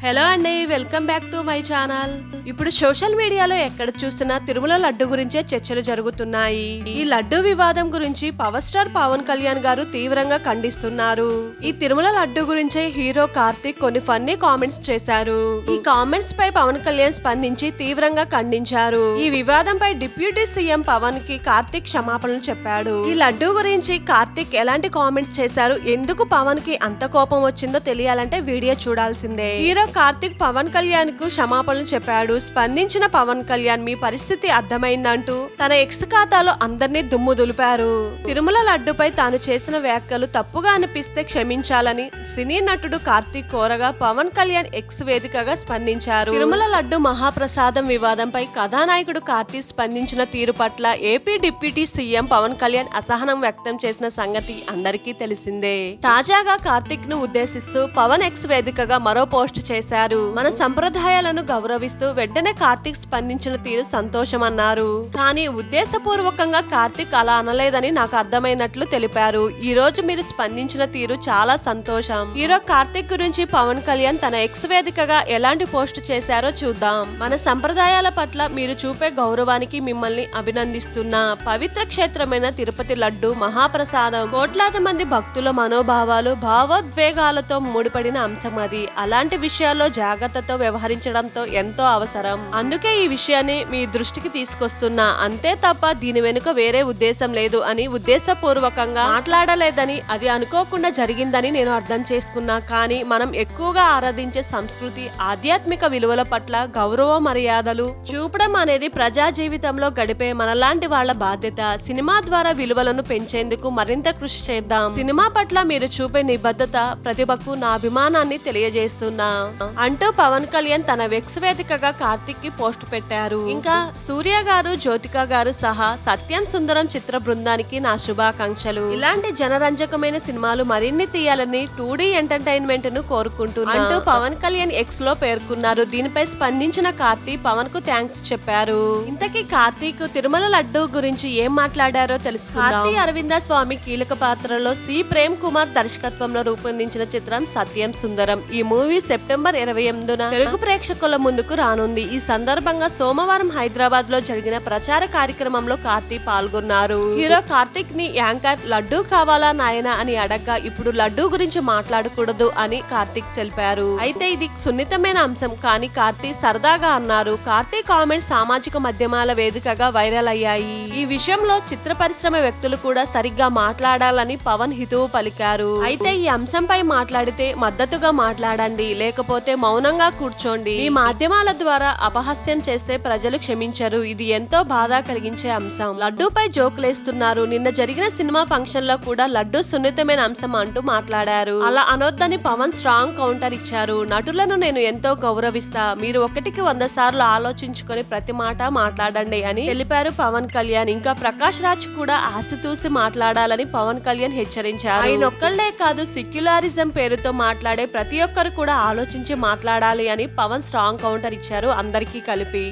Hello అండి, welcome back to my channel. ఇప్పుడు social మీడియాలో ఎక్కడ చూసినా తిరుమల లడ్డు గురించే చర్చలు జరుగుతున్నాయి. ఈ లడ్డు వివాదం గురించి పవర్ స్టార్ పవన్ కళ్యాణ్ గారు తీవ్రంగా ఖండిస్తున్నారు. ఈ తిరుమల లడ్డు గురించే హీరో కార్తిక్ కొన్ని ఫన్నీ కామెంట్స్ చేశారు. ఈ కామెంట్స్ పై పవన్ కళ్యాణ్ స్పందించి తీవ్రంగా ఖండించారు. ఈ వివాదంపై డిప్యూటీ సీఎం పవన్ కి కార్తిక్ క్షమాపణలు చెప్పాడు. ఈ లడ్డు గురించి కార్తిక్ ఎలాంటి కామెంట్స్ చేశారు, ఎందుకు పవన్ కి అంత కోపం వచ్చిందో తెలియాలంటే వీడియో చూడాల్సిందే. హీరో కార్తిక్ పవన్ కళ్యాణ్ కు క్షమాపణలు చెప్పాడు. స్పందించిన పవన్ కళ్యాణ్ మీ పరిస్థితి అర్థమైందంటూ తన ఎక్స్ ఖాతాలో అందరినీ దుమ్ము దులిపారు. తిరుమల లడ్డుపై తాను చేసిన వ్యాఖ్యలు తప్పుగా అనిపిస్తే క్షమించాలని సినీ నటుడు కార్తిక్ కోరగా పవన్ కళ్యాణ్ ఎక్స్ వేదికగా స్పందించారు. తిరుమల లడ్డు మహాప్రసాదం వివాదంపై కథానాయకుడు కార్తిక్ స్పందించిన తీరు పట్ల AP deputy CM Pawan Kalyan అసహనం వ్యక్తం చేసిన సంగతి అందరికీ తెలిసిందే. తాజాగా కార్తిక్ ను ఉద్దేశిస్తూ పవన్ ఎక్స్ వేదికగా మరో పోస్ట్ చేశారు. మన సంప్రదాయాలను గౌరవిస్తూ వెంటనే కార్తిక్ స్పందించిన తీరు సంతోషమన్నారు. కానీ ఉద్దేశపూర్వకంగా కార్తిక్ అలా అనలేదని నాకు అర్థమైనట్లు తెలిపారు. ఈ రోజు మీరు స్పందించిన తీరు చాలా సంతోషం. హీరో కార్తిక్ గురించి పవన్ కళ్యాణ్ తన ఎక్స్ వేదికగా ఎలాంటి పోస్ట్ చేశారో చూద్దాం. మన సంప్రదాయాల పట్ల మీరు చూపే గౌరవానికి మిమ్మల్ని అభినందిస్తున్నా. పవిత్ర క్షేత్రమైన తిరుపతి లడ్డు మహాప్రసాదం కోట్లాది మంది భక్తుల మనోభావాలు భావోద్వేగాలతో ముడిపడిన అంశం అది. అలాంటి విషయాల్లో జాగ్రత్తతో వ్యవహరించడంతో ఎంతో అవసరం. అందుకే ఈ విషయాన్ని మీ దృష్టికి తీసుకొస్తున్నా. అంతే తప్ప దీని వెనుక వేరే ఉద్దేశం లేదు అని, ఉద్దేశపూర్వకంగా మాట్లాడలేదని, అది అనుకోకుండా జరిగిందని నేను అర్థం చేసుకున్నా. కానీ మనం ఎక్కువగా ఆరాధించే సంస్కృతి ఆధ్యాత్మిక విలువల పట్ల గౌరవ మర్యాదలు చూపడం అనేది ప్రజా జీవితంలో గడిపే మనలాంటి వాళ్ళ బాధ్యత. సినిమా ద్వారా విలువలను పెంచేందుకు మరింత కృషి చేద్దాం. సినిమా పట్ల మీరు చూపే నిబద్ధత ప్రతిభకు నా అభిమానాన్ని తెలియజేస్తున్నా అంటూ పవన్ కళ్యాణ్ తన వెక్స్ వేదికగా కార్తిక్ కి పోస్ట్ పెట్టారు. ఇంకా సూర్య గారు, జ్యోతిక గారు సహా సత్యం సుందరం చిత్ర బృందానికి నా శుభాకాంక్షలు. ఇలాంటి జనరంజకమైన సినిమాలు మరిన్ని తీయాలని 2D ఎంటర్టైన్మెంట్ ను కోరుకుంటున్నా అంటూ పవన్ కళ్యాణ్ ఎక్స్ లో పేర్కొన్నారు. దీనిపై స్పందించిన కార్తీక్ పవన్ కు థ్యాంక్స్ చెప్పారు. ఇంతకీ కార్తీక్ తిరుమల లడ్డు గురించి ఏం మాట్లాడారో తెలుసుకుందాం. కార్తీ అరవింద స్వామి కీలక పాత్రలో సి ప్రేమ్ కుమార్ దర్శకత్వంలో రూపొందించిన చిత్రం సత్యం సుందరం. ఈ మూవీ సెప్టెంబర్ 28న తెలుగు ప్రేక్షకుల ముందుకు రానుంది. ఈ సందర్భంగా సోమవారం హైదరాబాద్ లో జరిగిన ప్రచార కార్యక్రమంలో కార్తీక్ పాల్గొన్నారు. హీరో కార్తీక్ ని యాంకర్ లడ్డు కావాలా నాయనా అని అడగ్గా ఇప్పుడు లడ్డు గురించి మాట్లాడకూడదు అని కార్తీక్ తెలిపారు. అయితే ఇది సున్నితమైన అంశం కానీ కార్తీక్ సరదాగా అన్నారు. కార్తీక్ కామెంట్స్ సామాజిక మాధ్యమాల వేదికగా వైరల్ అయ్యాయి. ఈ విషయంలో చిత్ర పరిశ్రమ వ్యక్తులు కూడా సరిగ్గా మాట్లాడాలని పవన్ హితవు పలికారు. అయితే ఈ అంశంపై మాట్లాడితే మద్దతుగా మాట్లాడండి, లేకపోతే మౌనంగా కూర్చోండి. ఈ మాధ్యమాల ద్వారా అపహాస్యం చేస్తే ప్రజలు క్షమించరు. ఇది ఎంతో బాధ కలిగించే అంశం. లడ్డూపై జోకులేస్తున్నారు. నిన్న జరిగిన సినిమా ఫంక్షన్ లో కూడా లడ్డు సున్నితమైన అంశం అంటూ మాట్లాడారు. అలా అనొద్దని పవన్ స్ట్రాంగ్ కౌంటర్ ఇచ్చారు. నటులను నేను ఎంతో గౌరవిస్తా. మీరు 1కి 100 సార్లు ఆలోచించుకొని ప్రతి మాట మాట్లాడండి అని తెలిపారు పవన్ కళ్యాణ్. ఇంకా ప్రకాష్ రాజ్ కూడా ఆసితూసి మాట్లాడాలని పవన్ కళ్యాణ్ హెచ్చరించారు. ఆయన ఒక్కళ్లే కాదు, సెక్యులరిజం పేరుతో మాట్లాడే ప్రతి ఒక్కరు కూడా ఆలోచించి మాట్లాడాలి అని పవన్ స్ట్రాంగ్ కౌంటర్ ఇచ్చారు అందరికీ కలిపి.